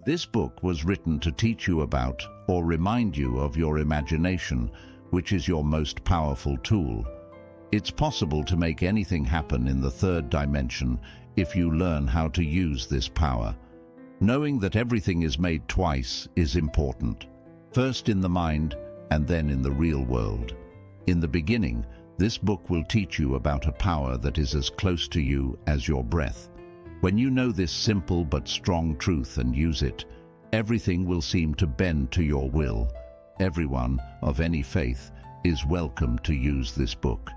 This book was written to teach you about or remind you of your imagination, which is your most powerful tool. It's possible to make anything happen in the third dimension if you learn how to use this power. Knowing that everything is made twice is important, first in the mind and then in the real world. In the beginning, this book will teach you about a power that is as close to you as your breath. When you know this simple but strong truth and use it, everything will seem to bend to your will. Everyone of any faith is welcome to use this book.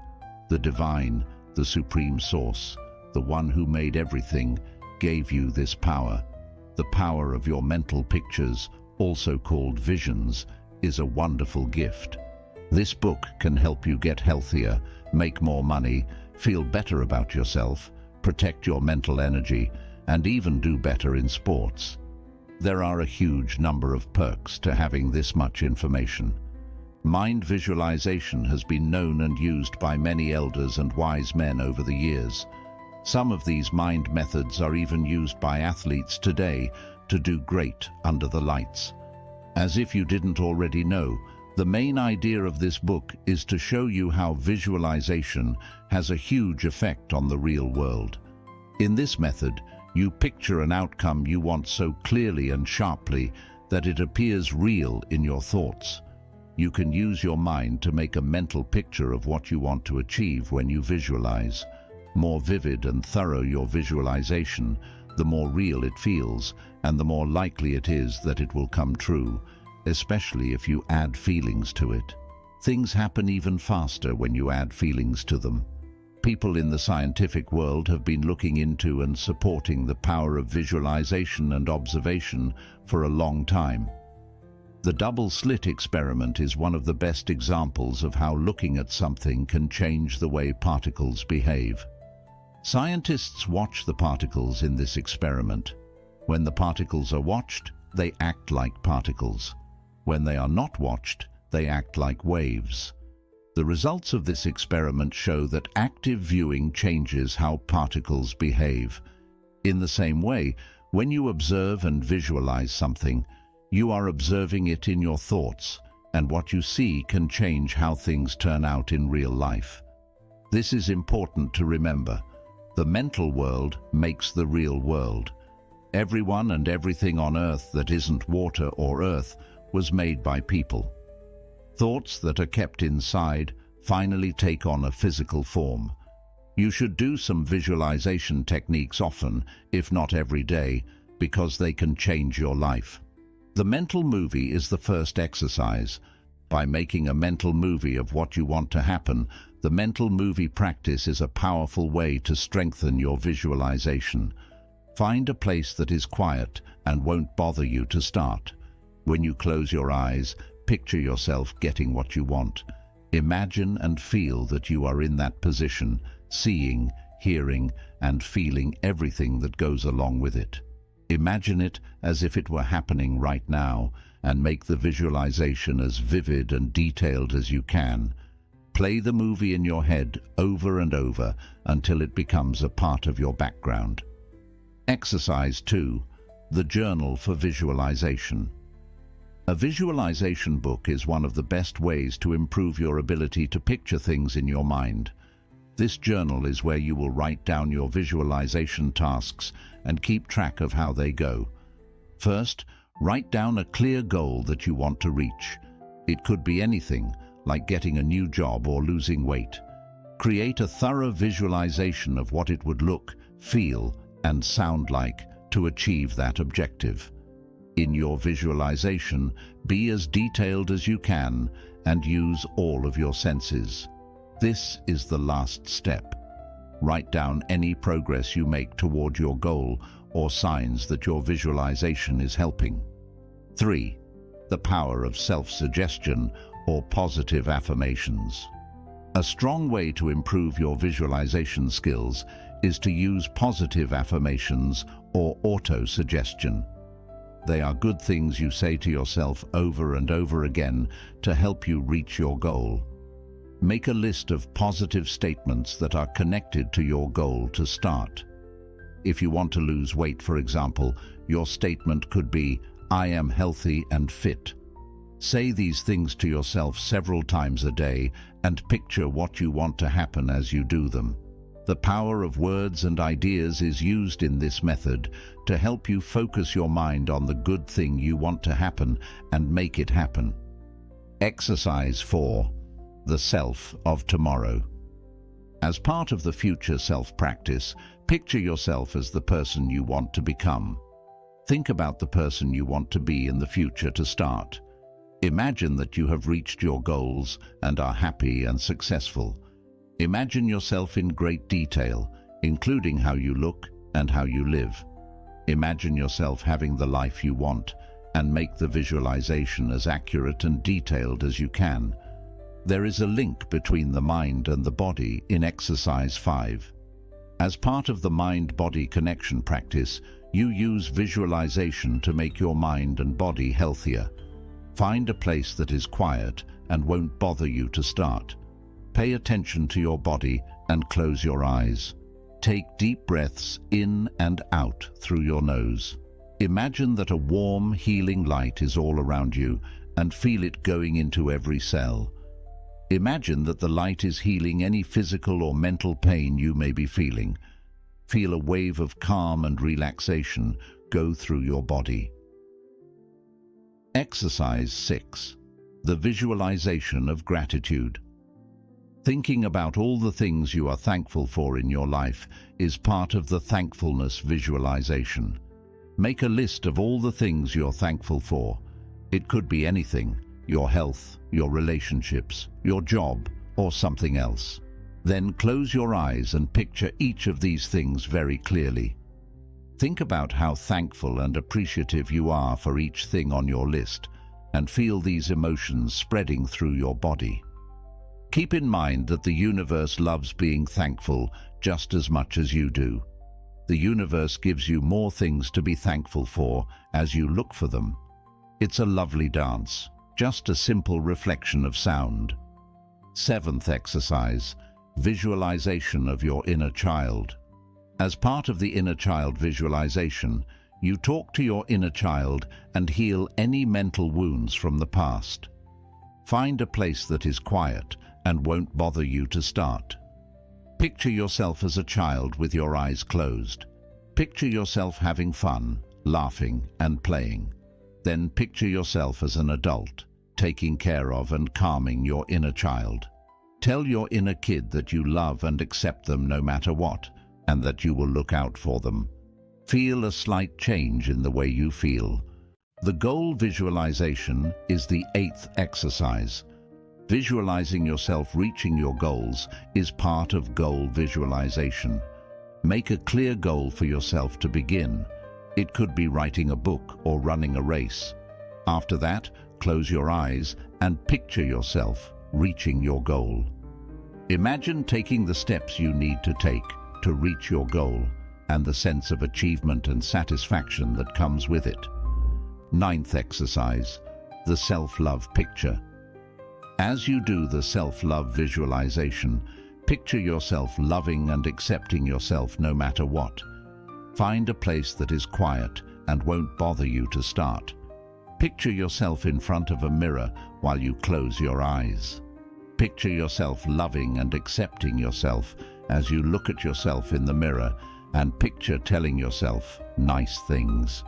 The divine, the supreme source, the one who made everything, gave you this power. The power of your mental pictures, also called visions, is a wonderful gift. This book can help you get healthier, make more money, feel better about yourself, protect your mental energy, and even do better in sports. There are a huge number of perks to having this much information. Mind visualization has been known and used by many elders and wise men over the years. Some of these mind methods are even used by athletes today to do great under the lights. As if you didn't already know, the main idea of this book is to show you how visualization has a huge effect on the real world. In this method, you picture an outcome you want so clearly and sharply that it appears real in your thoughts. You can use your mind to make a mental picture of what you want to achieve when you visualize. More vivid and thorough your visualization, the more real it feels, and the more likely it is that it will come true, especially if you add feelings to it. Things happen even faster when you add feelings to them. People in the scientific world have been looking into and supporting the power of visualization and observation for a long time. The double slit experiment is one of the best examples of how looking at something can change the way particles behave. Scientists watch the particles in this experiment. When the particles are watched, they act like particles. When they are not watched, they act like waves. The results of this experiment show that active viewing changes how particles behave. In the same way, when you observe and visualize something, you are observing it in your thoughts, and what you see can change how things turn out in real life. This is important to remember. The mental world makes the real world. Everyone and everything on earth that isn't water or earth was made by people. Thoughts that are kept inside finally take on a physical form. You should do some visualization techniques often, if not every day, because they can change your life. The mental movie is the first exercise. By making a mental movie of what you want to happen, the mental movie practice is a powerful way to strengthen your visualization. Find a place that is quiet and won't bother you to start. When you close your eyes, picture yourself getting what you want. Imagine and feel that you are in that position, seeing, hearing, and feeling everything that goes along with it. Imagine it as if it were happening right now, and make the visualization as vivid and detailed as you can. Play the movie in your head over and over until it becomes a part of your background. Exercise 2. The Journal for Visualization. A visualization book is one of the best ways to improve your ability to picture things in your mind. This journal is where you will write down your visualization tasks and keep track of how they go. First, write down a clear goal that you want to reach. It could be anything, like getting a new job or losing weight. Create a thorough visualization of what it would look, feel, and sound like to achieve that objective. In your visualization, be as detailed as you can and use all of your senses. This is the last step. Write down any progress you make toward your goal or signs that your visualization is helping. 3. The power of self-suggestion or positive affirmations. A strong way to improve your visualization skills is to use positive affirmations or auto-suggestion. They are good things you say to yourself over and over again to help you reach your goal. Make a list of positive statements that are connected to your goal to start. If you want to lose weight, for example, your statement could be, "I am healthy and fit." Say these things to yourself several times a day and picture what you want to happen as you do them. The power of words and ideas is used in this method to help you focus your mind on the good thing you want to happen and make it happen. Exercise 4. The Self of Tomorrow. As part of the future self-practice, picture yourself as the person you want to become. Think about the person you want to be in the future to start. Imagine that you have reached your goals and are happy and successful. Imagine yourself in great detail, including how you look and how you live. Imagine yourself having the life you want, and make the visualization as accurate and detailed as you can. There is a link between the mind and the body in exercise 5. As part of the mind-body connection practice, you use visualization to make your mind and body healthier. Find a place that is quiet and won't bother you to start. Pay attention to your body and close your eyes. Take deep breaths in and out through your nose. Imagine that a warm, healing light is all around you and feel it going into every cell. Imagine that the light is healing any physical or mental pain you may be feeling. Feel a wave of calm and relaxation go through your body. Exercise 6. The Visualization of Gratitude. Thinking about all the things you are thankful for in your life is part of the thankfulness visualization. Make a list of all the things you're thankful for. It could be anything: your health, your relationships, your job, or something else. Then close your eyes and picture each of these things very clearly. Think about how thankful and appreciative you are for each thing on your list, and feel these emotions spreading through your body. Keep in mind that the universe loves being thankful just as much as you do. The universe gives you more things to be thankful for as you look for them. It's a lovely dance, just a simple reflection of sound. 7th exercise, visualization of your inner child. As part of the inner child visualization, you talk to your inner child and heal any mental wounds from the past. Find a place that is quiet and won't bother you to start. Picture yourself as a child with your eyes closed. Picture yourself having fun, laughing and playing. Then picture yourself as an adult, taking care of and calming your inner child. Tell your inner kid that you love and accept them no matter what, and that you will look out for them. Feel a slight change in the way you feel. The goal visualization is the 8th exercise. Visualizing yourself reaching your goals is part of goal visualization. Make a clear goal for yourself to begin. It could be writing a book or running a race. After that, close your eyes and picture yourself reaching your goal. Imagine taking the steps you need to take to reach your goal and the sense of achievement and satisfaction that comes with it. 9th exercise, the self-love picture. As you do the self-love visualization, picture yourself loving and accepting yourself no matter what. Find a place that is quiet and won't bother you to start. Picture yourself in front of a mirror while you close your eyes. Picture yourself loving and accepting yourself as you look at yourself in the mirror, and picture telling yourself nice things.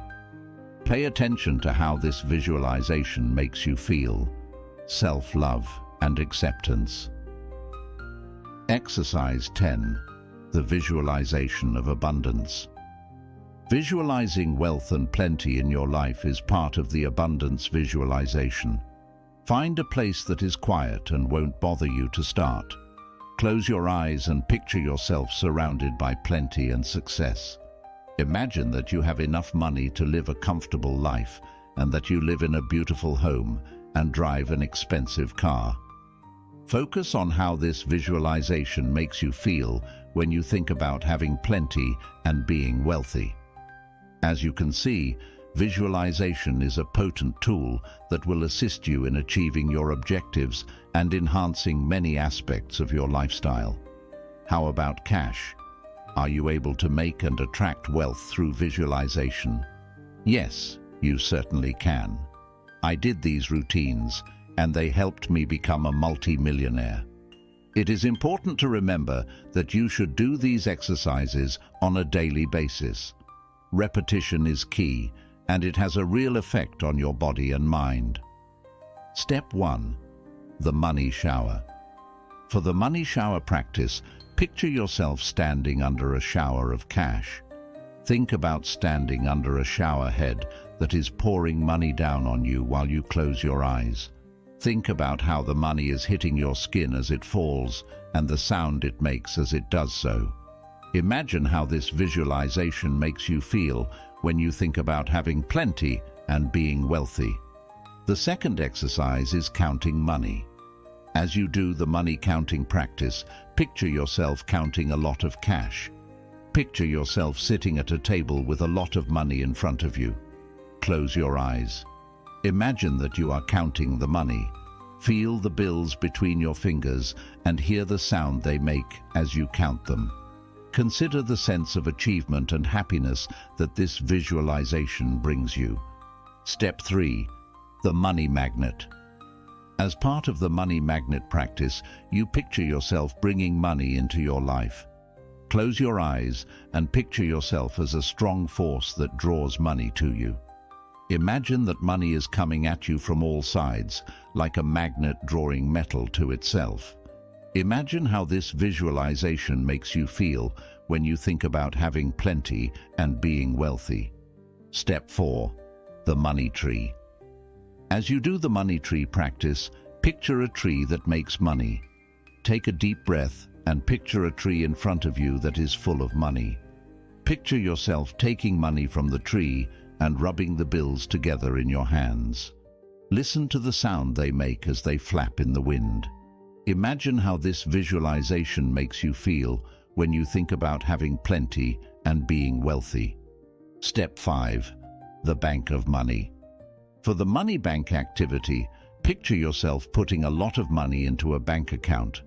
Pay attention to how this visualization makes you feel. Self-love and acceptance. Exercise 10. The visualization of abundance. Visualizing wealth and plenty in your life is part of the abundance visualization. Find a place that is quiet and won't bother you to start. Close your eyes and picture yourself surrounded by plenty and success. Imagine that you have enough money to live a comfortable life, and that you live in a beautiful home and drive an expensive car. Focus on how this visualization makes you feel when you think about having plenty and being wealthy. As you can see, visualization is a potent tool that will assist you in achieving your objectives and enhancing many aspects of your lifestyle. How about cash? Are you able to make and attract wealth through visualization? Yes, you certainly can. I did these routines, and they helped me become a multi-millionaire. It is important to remember that you should do these exercises on a daily basis. Repetition is key, and it has a real effect on your body and mind. Step 1. The money shower. For the money shower practice, picture yourself standing under a shower of cash. Think about standing under a shower head that is pouring money down on you while you close your eyes. Think about how the money is hitting your skin as it falls and the sound it makes as it does so. Imagine how this visualization makes you feel when you think about having plenty and being wealthy. The second exercise is counting money. As you do the money counting practice, picture yourself counting a lot of cash. Picture yourself sitting at a table with a lot of money in front of you. Close your eyes. Imagine that you are counting the money. Feel the bills between your fingers and hear the sound they make as you count them. Consider the sense of achievement and happiness that this visualization brings you. Step 3. The money magnet. As part of the money magnet practice, you picture yourself bringing money into your life. Close your eyes and picture yourself as a strong force that draws money to you. Imagine that money is coming at you from all sides, like a magnet drawing metal to itself. Imagine how this visualization makes you feel when you think about having plenty and being wealthy. Step 4. The money tree. As you do the money tree practice, picture a tree that makes money. Take a deep breath and picture a tree in front of you that is full of money. Picture yourself taking money from the tree and rubbing the bills together in your hands. Listen to the sound they make as they flap in the wind. Imagine how this visualization makes you feel when you think about having plenty and being wealthy. Step 5. The bank of money. For the money bank activity, picture yourself putting a lot of money into a bank account.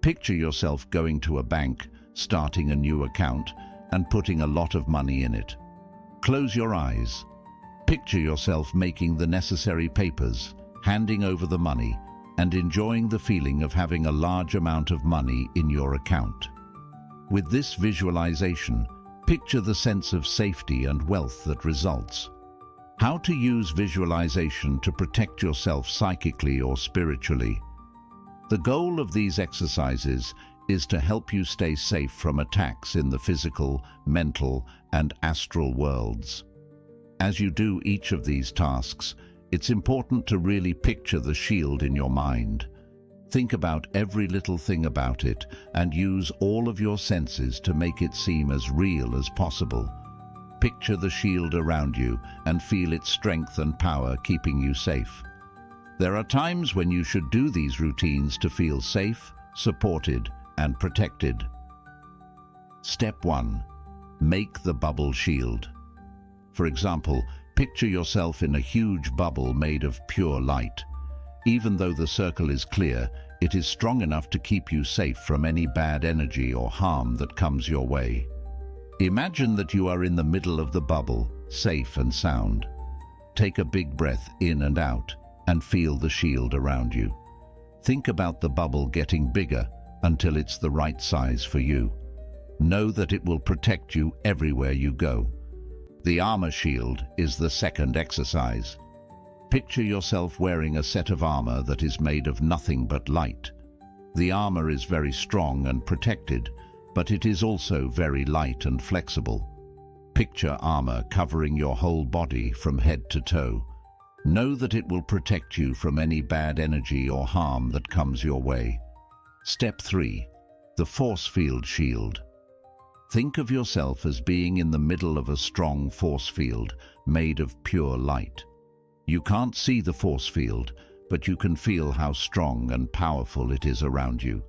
Picture yourself going to a bank, starting a new account, and putting a lot of money in it. Close your eyes. Picture yourself making the necessary papers, handing over the money, and enjoying the feeling of having a large amount of money in your account. With this visualization, picture the sense of safety and wealth that results. How to use visualization to protect yourself psychically or spiritually. The goal of these exercises is to help you stay safe from attacks in the physical, mental, and astral worlds. As you do each of these tasks, it's important to really picture the shield in your mind. Think about every little thing about it and use all of your senses to make it seem as real as possible. Picture the shield around you and feel its strength and power keeping you safe. There are times when you should do these routines to feel safe, supported, and protected. Step 1. Make the bubble shield. For example, picture yourself in a huge bubble made of pure light. Even though the circle is clear, it is strong enough to keep you safe from any bad energy or harm that comes your way. Imagine that you are in the middle of the bubble, safe and sound. Take a big breath in and out, and feel the shield around you. Think about the bubble getting bigger until it's the right size for you. Know that it will protect you everywhere you go. The armor shield is the second exercise. Picture yourself wearing a set of armor that is made of nothing but light. The armor is very strong and protected, but it is also very light and flexible. Picture armor covering your whole body from head to toe. Know that it will protect you from any bad energy or harm that comes your way. Step 3. The force field shield. Think of yourself as being in the middle of a strong force field made of pure light. You can't see the force field, but you can feel how strong and powerful it is around you.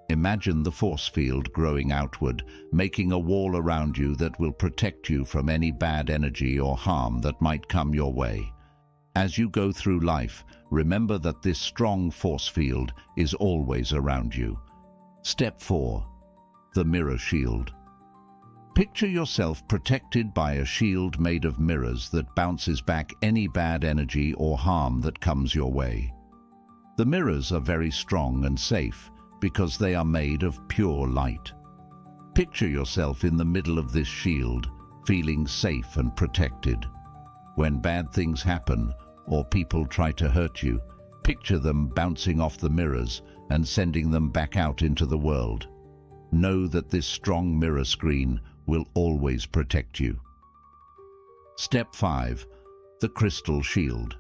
Imagine the force field growing outward, making a wall around you that will protect you from any bad energy or harm that might come your way. As you go through life, remember that this strong force field is always around you. Step 4. The mirror shield. Picture yourself protected by a shield made of mirrors that bounces back any bad energy or harm that comes your way. The mirrors are very strong and safe because they are made of pure light. Picture yourself in the middle of this shield, feeling safe and protected. When bad things happen or people try to hurt you, picture them bouncing off the mirrors and sending them back out into the world. Know that this strong mirror screen will always protect you. Step 5. The crystal shield.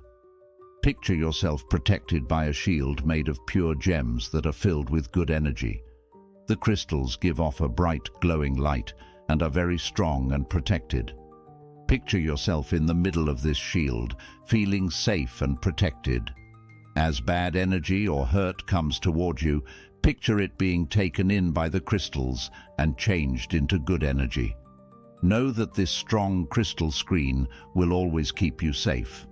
Picture yourself protected by a shield made of pure gems that are filled with good energy. The crystals give off a bright, glowing light and are very strong and protected. Picture yourself in the middle of this shield, feeling safe and protected. As bad energy or hurt comes toward you, picture it being taken in by the crystals and changed into good energy. Know that this strong crystal screen will always keep you safe.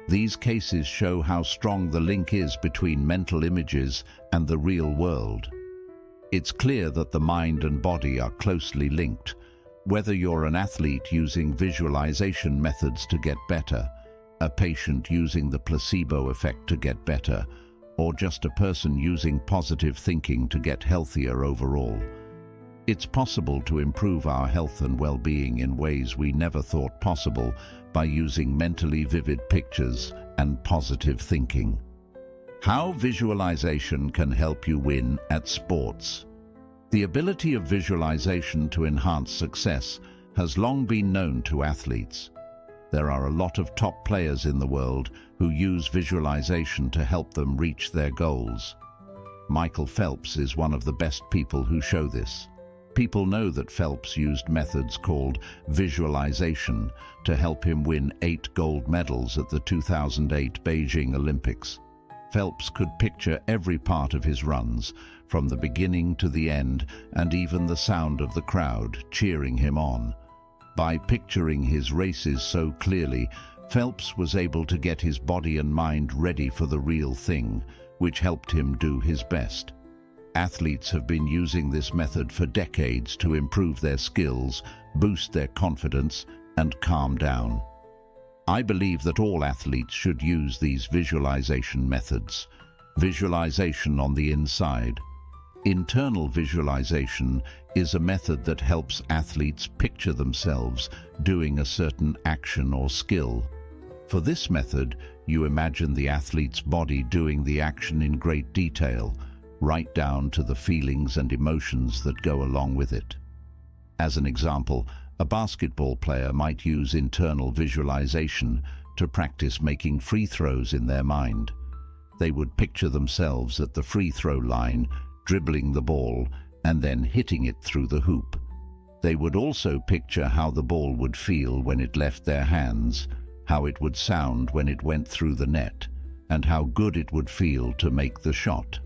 These cases show how strong the link is between mental images and the real world. It's clear that the mind and body are closely linked. Whether you're an athlete using visualization methods to get better, a patient using the placebo effect to get better, or just a person using positive thinking to get healthier overall, it's possible to improve our health and well-being in ways we never thought possible by using mentally vivid pictures and positive thinking. How visualization can help you win at sports. The ability of visualization to enhance success has long been known to athletes. There are a lot of top players in the world who use visualization to help them reach their goals. Michael Phelps is one of the best people who show this. People know that Phelps used methods called visualization to help him win 8 gold medals at the 2008 Beijing Olympics. Phelps could picture every part of his runs, from the beginning to the end, and even the sound of the crowd cheering him on. By picturing his races so clearly, Phelps was able to get his body and mind ready for the real thing, which helped him do his best. Athletes have been using this method for decades to improve their skills, boost their confidence, and calm down. I believe that all athletes should use these visualization methods. Visualization on the inside. Internal visualization is a method that helps athletes picture themselves doing a certain action or skill. For this method, you imagine the athlete's body doing the action in great detail, right down to the feelings and emotions that go along with it. As an example, a basketball player might use internal visualization to practice making free throws in their mind. They would picture themselves at the free throw line, dribbling the ball and then hitting it through the hoop. They would also picture how the ball would feel when it left their hands, how it would sound when it went through the net, and how good it would feel to make the shot.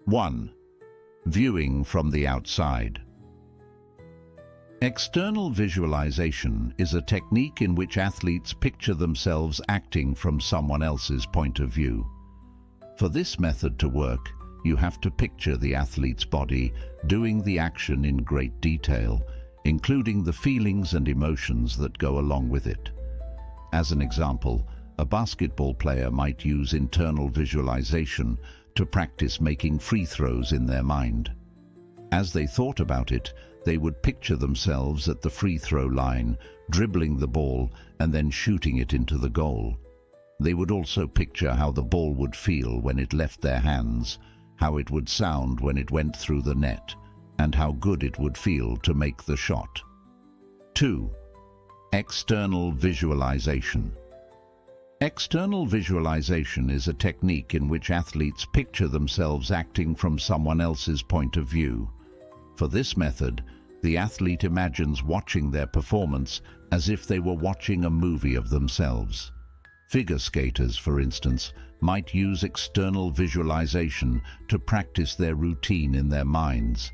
1. Viewing from the outside. External visualization is a technique in which athletes picture themselves acting from someone else's point of view. For this method to work, you have to picture the athlete's body doing the action in great detail, including the feelings and emotions that go along with it. As an example, a basketball player might use internal visualization to practice making free throws in their mind. As they thought about it, they would picture themselves at the free throw line, dribbling the ball and then shooting it into the goal. They would also picture how the ball would feel when it left their hands, how it would sound when it went through the net, and how good it would feel to make the shot. 2. External visualization. External visualization is a technique in which athletes picture themselves acting from someone else's point of view. For this method, the athlete imagines watching their performance as if they were watching a movie of themselves. Figure skaters, for instance, might use external visualization to practice their routine in their minds.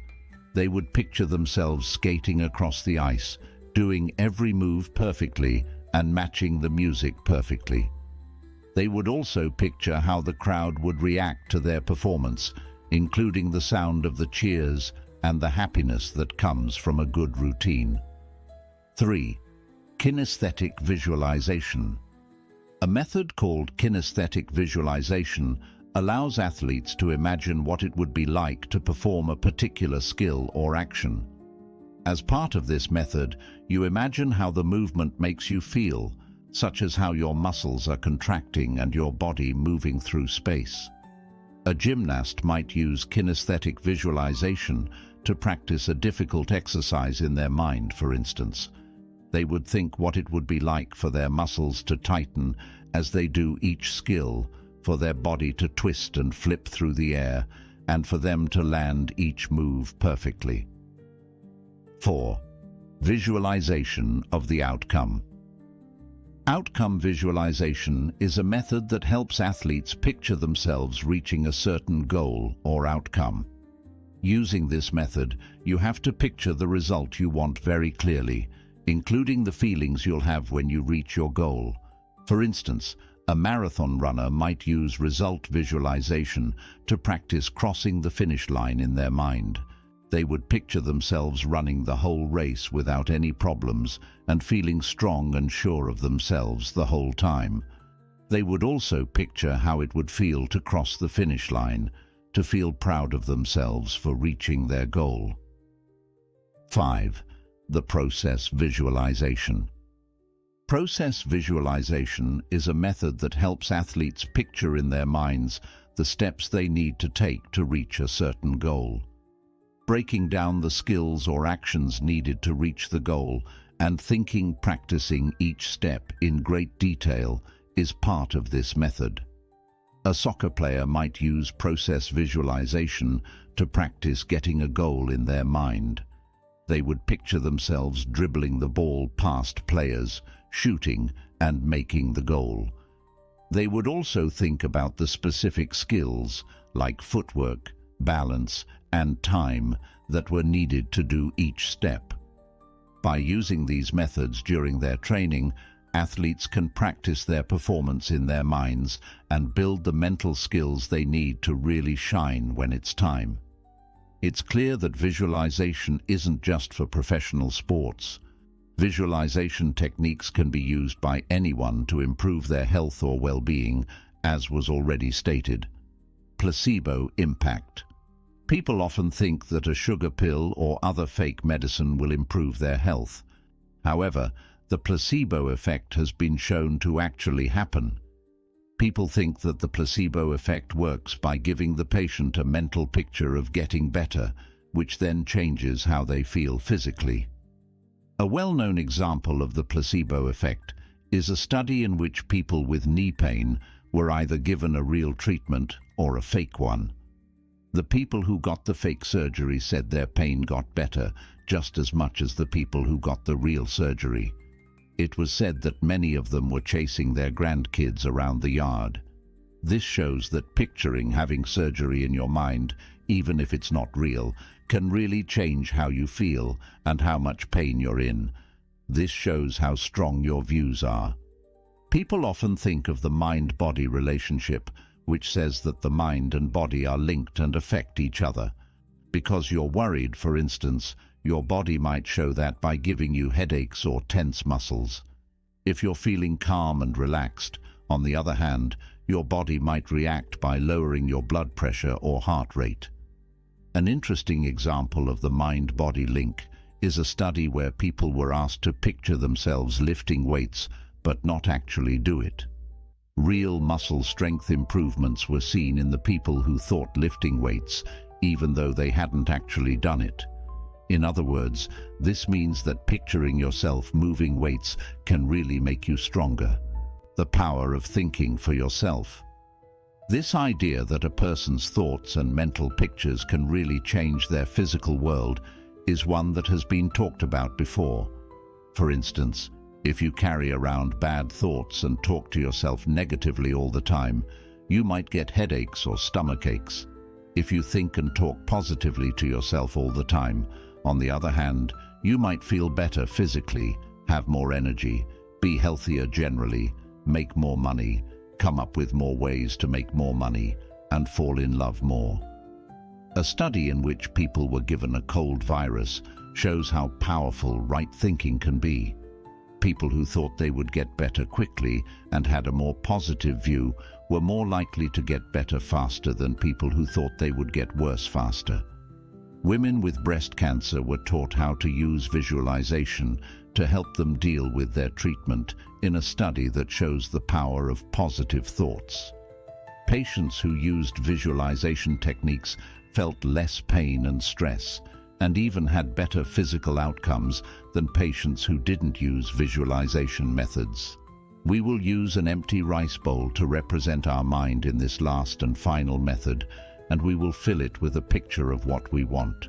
They would picture themselves skating across the ice, doing every move perfectly and matching the music perfectly. They would also picture how the crowd would react to their performance, including the sound of the cheers and the happiness that comes from a good routine. 3. Kinesthetic visualization. A method called kinesthetic visualization allows athletes to imagine what it would be like to perform a particular skill or action. As part of this method, you imagine how the movement makes you feel, such as how your muscles are contracting and your body moving through space. A gymnast might use kinesthetic visualization to practice a difficult exercise in their mind, for instance. They would think what it would be like for their muscles to tighten as they do each skill, for their body to twist and flip through the air, and for them to land each move perfectly. 4. Visualization of the outcome. Outcome visualization is a method that helps athletes picture themselves reaching a certain goal or outcome. Using this method, you have to picture the result you want very clearly, including the feelings you'll have when you reach your goal. For instance, a marathon runner might use result visualization to practice crossing the finish line in their mind. They would picture themselves running the whole race without any problems and feeling strong and sure of themselves the whole time. They would also picture how it would feel to cross the finish line, to feel proud of themselves for reaching their goal. 5. The process visualization. Process visualization is a method that helps athletes picture in their minds the steps they need to take to reach a certain goal. Breaking down the skills or actions needed to reach the goal and practicing each step in great detail is part of this method. A soccer player might use process visualization to practice getting a goal in their mind. They would picture themselves dribbling the ball past players, shooting and making the goal. They would also think about the specific skills like footwork, balance, and time that were needed to do each step. By using these methods during their training, athletes can practice their performance in their minds and build the mental skills they need to really shine when it's time. It's clear that visualization isn't just for professional sports. Visualization techniques can be used by anyone to improve their health or well-being, as was already stated. Placebo impact. People often think that a sugar pill or other fake medicine will improve their health. However, the placebo effect has been shown to actually happen. People think that the placebo effect works by giving the patient a mental picture of getting better, which then changes how they feel physically. A well-known example of the placebo effect is a study in which people with knee pain were either given a real treatment or a fake one. The people who got the fake surgery said their pain got better just as much as the people who got the real surgery. It was said that many of them were chasing their grandkids around the yard. This shows that picturing having surgery in your mind, even if it's not real, can really change how you feel and how much pain you're in. This shows how strong your views are. People often think of the mind-body relationship, which says that the mind and body are linked and affect each other. Because you're worried, for instance, your body might show that by giving you headaches or tense muscles. If you're feeling calm and relaxed, on the other hand, your body might react by lowering your blood pressure or heart rate. An interesting example of the mind-body link is a study where people were asked to picture themselves lifting weights but not actually do it. Real muscle strength improvements were seen in the people who thought lifting weights, even though they hadn't actually done it. In other words, this means that picturing yourself moving weights can really make you stronger. The power of thinking for yourself. This idea that a person's thoughts and mental pictures can really change their physical world is one that has been talked about before. For instance, if you carry around bad thoughts and talk to yourself negatively all the time, you might get headaches or stomach aches. If you think and talk positively to yourself all the time, on the other hand, you might feel better physically, have more energy, be healthier generally, make more money, come up with more ways to make more money, and fall in love more. A study in which people were given a cold virus shows how powerful right thinking can be. People who thought they would get better quickly and had a more positive view were more likely to get better faster than people who thought they would get worse faster. Women with breast cancer were taught how to use visualization to help them deal with their treatment in a study that shows the power of positive thoughts. Patients who used visualization techniques felt less pain and stress, and even had better physical outcomes than patients who didn't use visualization methods. We will use an empty rice bowl to represent our mind in this last and final method, and we will fill it with a picture of what we want.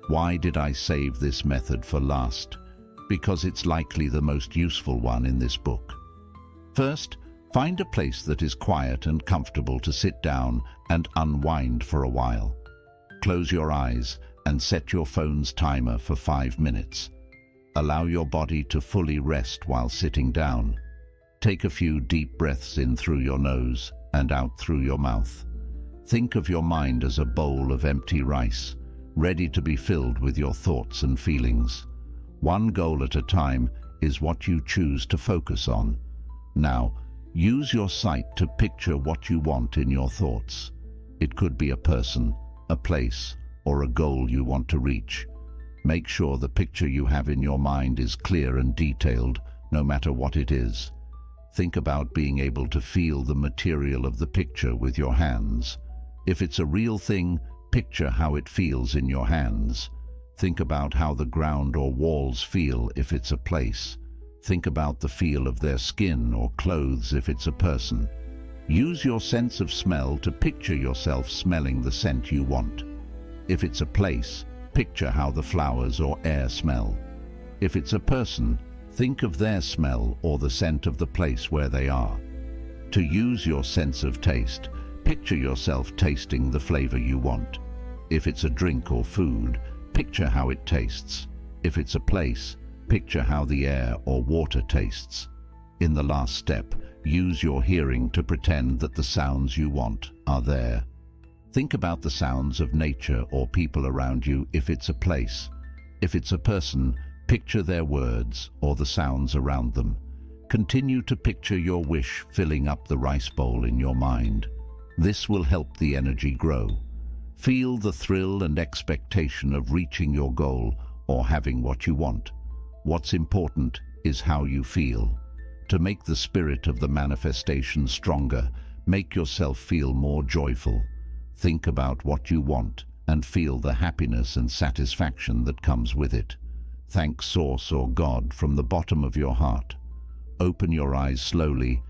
Why did I save this method for last? Because it's likely the most useful one in this book. First, find a place that is quiet and comfortable to sit down and unwind for a while. Close your eyes and set your phone's timer for 5 minutes. Allow your body to fully rest while sitting down. Take a few deep breaths in through your nose and out through your mouth. Think of your mind as a bowl of empty rice, ready to be filled with your thoughts and feelings. One goal at a time is what you choose to focus on. Now, use your sight to picture what you want in your thoughts. It could be a person, a place, or a goal you want to reach. Make sure the picture you have in your mind is clear and detailed, no matter what it is. Think about being able to feel the material of the picture with your hands. If it's a real thing, picture how it feels in your hands. Think about how the ground or walls feel if it's a place. Think about the feel of their skin or clothes if it's a person. Use your sense of smell to picture yourself smelling the scent you want. If it's a place, picture how the flowers or air smell. If it's a person, think of their smell or the scent of the place where they are. To use your sense of taste, picture yourself tasting the flavor you want. If it's a drink or food, picture how it tastes. If it's a place, picture how the air or water tastes. In the last step, use your hearing to pretend that the sounds you want are there. Think about the sounds of nature or people around you if it's a place. If it's a person, picture their words or the sounds around them. Continue to picture your wish filling up the rice bowl in your mind. This will help the energy grow. Feel the thrill and expectation of reaching your goal or having what you want. What's important is how you feel. To make the spirit of the manifestation stronger, make yourself feel more joyful. Think about what you want and feel the happiness and satisfaction that comes with it. Thank Source or God from the bottom of your heart. Open your eyes slowly